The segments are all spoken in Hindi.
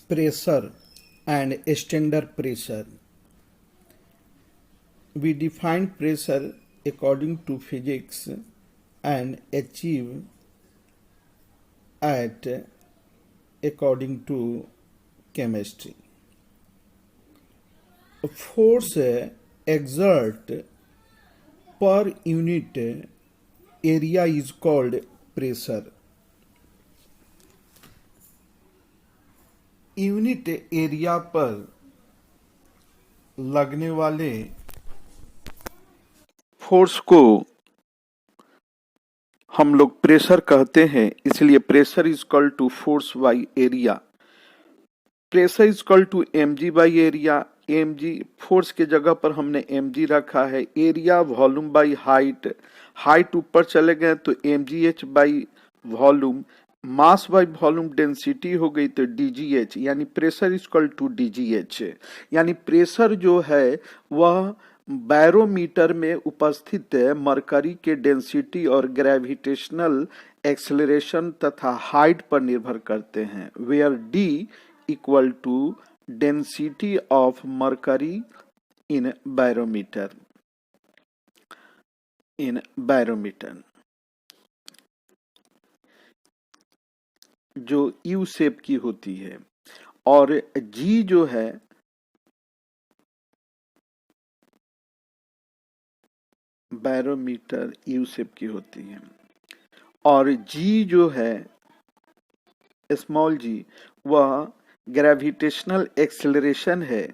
Pressure and extender pressure. We define pressure according to physics and achieve at according to chemistry. Force exert per unit area is called pressure. Unit area पर लगने वाले फोर्स को हम लोग प्रेशर कहते हैं, इसलिए pressure is equal to force by area. Pressure is equal to mg by area. mg force के जगह पर हमने mg रखा है। Area volume by height, height ऊपर चले गए तो mgh by volume, mass by volume density हो गई तो dgh, यानी pressure is equal to dgh। यानी प्रेशर जो है वह बैरोमीटर में उपस्थित मरकरी के डेंसिटी और ग्रेविटेशनल एक्सेलरेशन तथा हाइट पर निर्भर करते हैं। Where d equal to density of mercury in barometer. जो यू शेप की होती है, और जी जो है बैरोमीटर यू शेप की होती है, और जी जो है स्मॉल जी वह ग्रेविटेशनल एक्सेलरेशन है।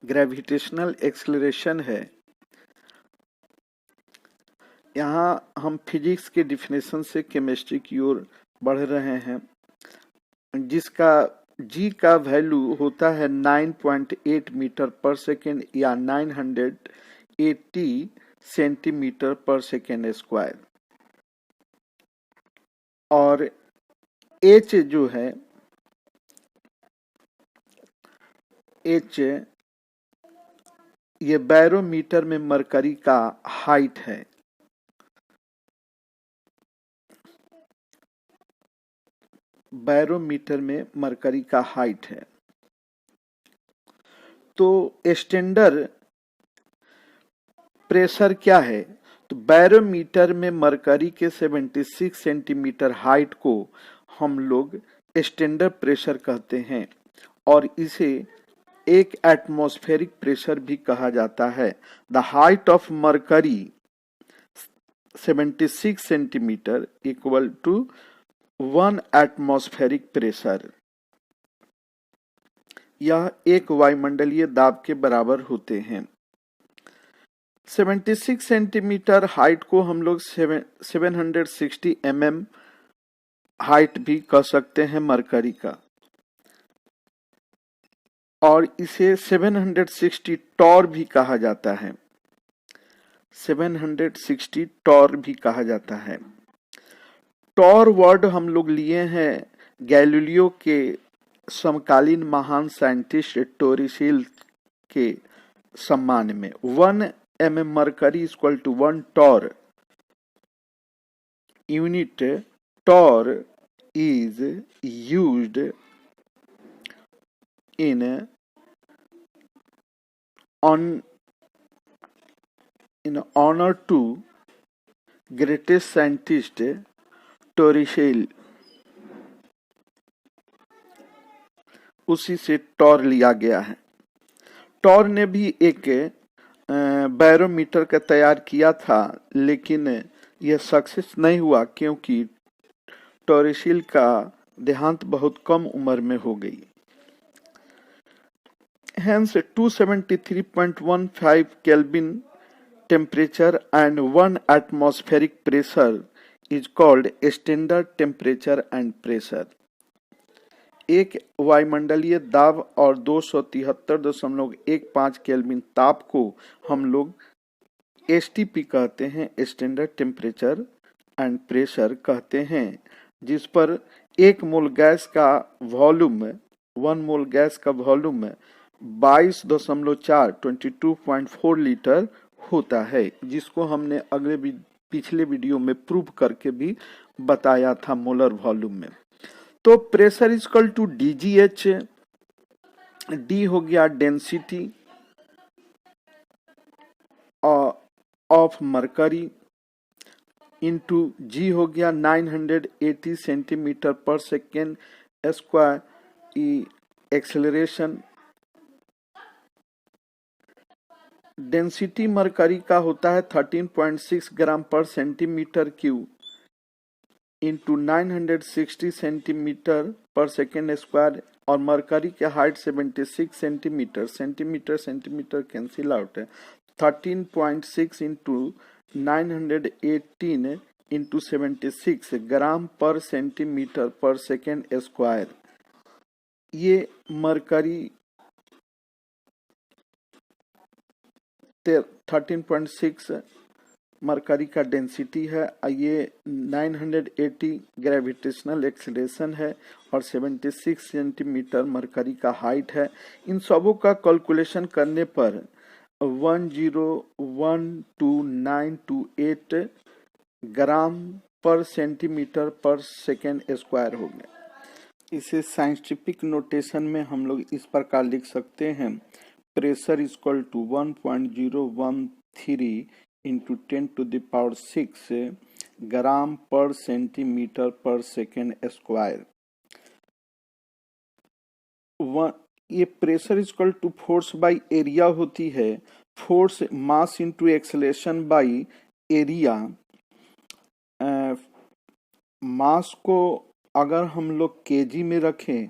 ग्रेविटेशनल एक्सेलरेशन है। यहाँ हम फिजिक्स के डिफिनेशन से केमिस्ट्री की ओर बढ़ रहे हैं, जिसका जी का वैल्यू होता है 9.8 मीटर पर सेकेंड या 980 सेंटीमीटर पर सेकेंड स्क्वायर। और एच जो है, एच ये बैरोमीटर में मरकरी का हाइट है। बैरोमीटर में मरकरी का हाइट है। तो एक्सटेंडर प्रेशर क्या है? तो बैरोमीटर में मरकरी के 76 सेंटीमीटर हाइट को हम लोग एक्सटेंडर प्रेशर कहते हैं, और इसे एक एटमॉस्फेरिक प्रेशर भी कहा जाता है। The height of mercury 76 centimetre equal to 1 atmospheric pressure. यह एक वायुमंडलीय दाब के बराबर होते हैं। 76 सेंटीमीटर हाइट को हम लोग 760 mm हाइट भी कह सकते हैं मरकरी का, और इसे 760 टॉर भी कहा जाता है। 760 टॉर भी कहा जाता है। टॉर वर्ड हम लोग लिए हैं गैलीलियो के समकालीन महान साइंटिस्ट टोरिसेल के सम्मान में। 1 mm mercury equal to 1 torr. Unit torr is used in honor to greatest scientist Torricelli. उसी से टॉर लिया गया है। टॉर ने भी एक बैरोमीटर का तैयार किया था, लेकिन यह सक्सेस नहीं हुआ क्योंकि टोरिसेल का देहांत बहुत कम उम्र में हो गई। Hence 273.15 Kelvin temperature and 1 atmospheric pressure is called extender temperature and pressure। एक वायुमंडलीय दाब और 273.15 केल्विन ताप को हम लोग एसटीपी कहते हैं, एक्सटेंडर टेम्परेचर एंड प्रेशर कहते हैं, जिस पर 1 मोल गैस का वॉल्यूम 1 मोल गैस का वॉल्यूम 22.4 लीटर होता है, जिसको हमने पिछले वीडियो में प्रूव करके भी बताया था मोलर वॉल्यूम में। तो pressure is equal to DGH, D हो गया density of mercury, into G हो गया 980 centimetre per second square, acceleration. Density mercury का होता है 13.6 gram per centimetre cube into 960 centimetre per second square, और मरकरी के height 76 centimetre, centimetre cancel out है। 13.6 इंटू 918 इंटू 76 ग्राम per centimetre per second square. ये मरकरी 13.6 मरकरी का डेंसिटी है, ये 980 ग्रेविटेशनल एक्सीलरेशन है, और 76 सेंटीमीटर मरकरी का हाइट है। इन सबों का कैलकुलेशन करने पर 10122928 ग्राम per centimetre per second square हो गया। इसे साइंटिफिक नोटेशन में हम लोग इस प्रकार लिख सकते हैं, pressure equal to 1.013 into 10⁶ gram per centimetre per second square. ये pressure equal to force by area होती है, force mass into acceleration by area. Mass को अगर हम लोग केजी में रखें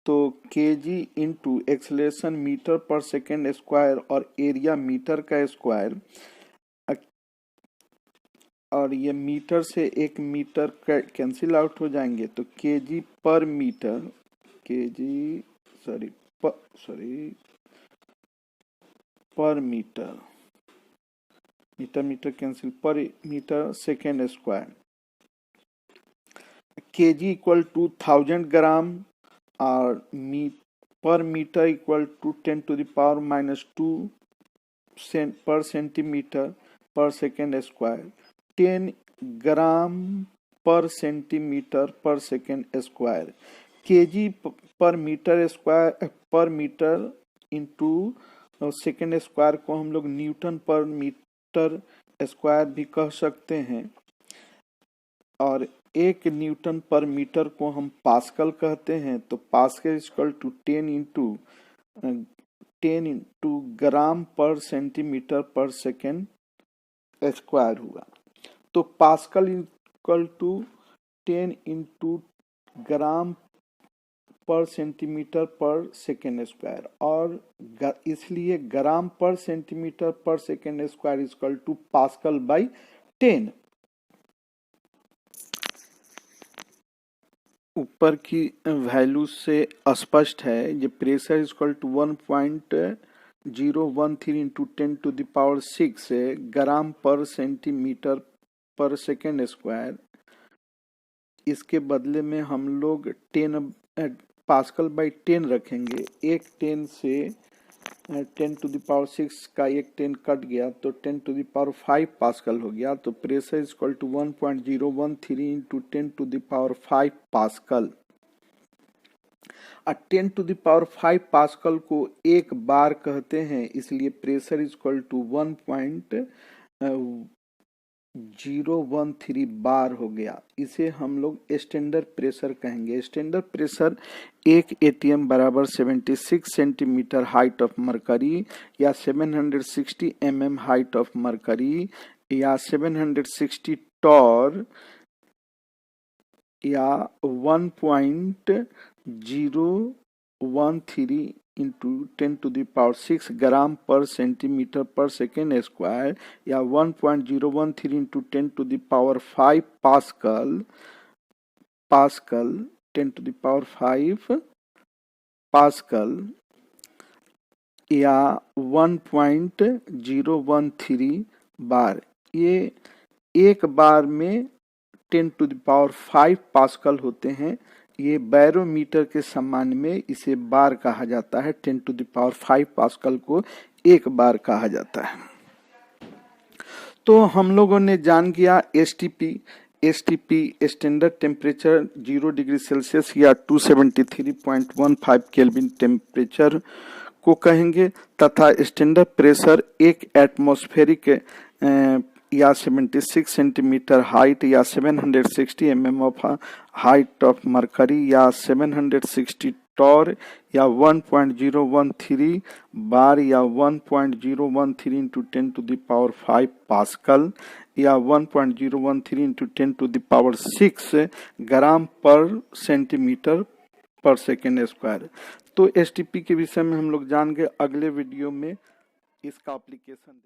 तो KG into acceleration metre per second square, और एरिया मीटर का स्क्वायर, और ये मीटर से एक मीटर कैंसिल आउट हो जाएंगे, तो KG per metre, KG per metre, metre cancel, per metre second square. KG equal to 1000 gram, और पर मीटर इक्वल टू 10⁻⁻² पर सेंटीमीटर पर सेकेंड स्क्वायर। 10 ग्राम per centimetre per second square. KG per metre square पर मीटर इंटू सेकेंड स्क्वायर को हम लोग न्यूटन पर मीटर स्क्वायर भी कह सकते हैं, और 1 न्यूटन पर मीटर को हम पास्कल कहते हैं। तो pascal equal to 10 into gram per centimetre per second square हुआ। तो pascal equal to 10 into gram per centimetre per second square, और इसलिए ग्राम per centimetre per second square equal to pascal by 10। ऊपर की वैल्यू से स्पष्ट है, ये pressure equal to 1.013 into 10⁶ gram per centimetre per second square. इसके बदले में हम लोग 10 पास्कल बाय 10 रखेंगे। एक 10 से 10⁶ का एक 10 कट गया तो 10⁵ पास्कल हो गया। तो pressure equal to 1.013 into 10⁵ pascal. 10⁵ pascal को एक बार कहते हैं, इसलिए प्रेशर इक्वल टू 1.013 बार हो गया। इसे हम लोग स्टैंडर्ड प्रेशर कहेंगे। स्टैंडर्ड प्रेशर एक एटीएम बराबर 76 सेंटीमीटर हाइट ऑफ मरकरी, या 760 mm हाइट ऑफ मरकरी, या 760 टॉर, या 1.013 into 10⁶ gram per centimetre per second square, या 1.013 इंटू 10⁵ पास्कल 10⁵ पास्कल, या 1.013 बार। ये एक बार में 10⁵ पास्कल होते हैं। ये बैरोमीटर के सम्मान में इसे बार कहा जाता है। 10⁵ पास्कल को एक बार कहा जाता है। तो हम लोगों ने जान गया STP. STP standard temperature 0 degree Celsius या 273.15 केल्विन टेम्परेचर को कहेंगे, तथा स्टैंडर्ड प्रेशर एक एटमॉस्फेरिक या 76 सेंटीमीटर हाइट या 760 mm of height of mercury या 760 टॉर या 1.013 बार या 1.013 into 10 to the power 5 pascal या 1.013 into 10 to the power 6 gram per centimetre per second square. तो STP के विषय में हम लोग जान गए। अगले वीडियो में इसका एप्लीकेशन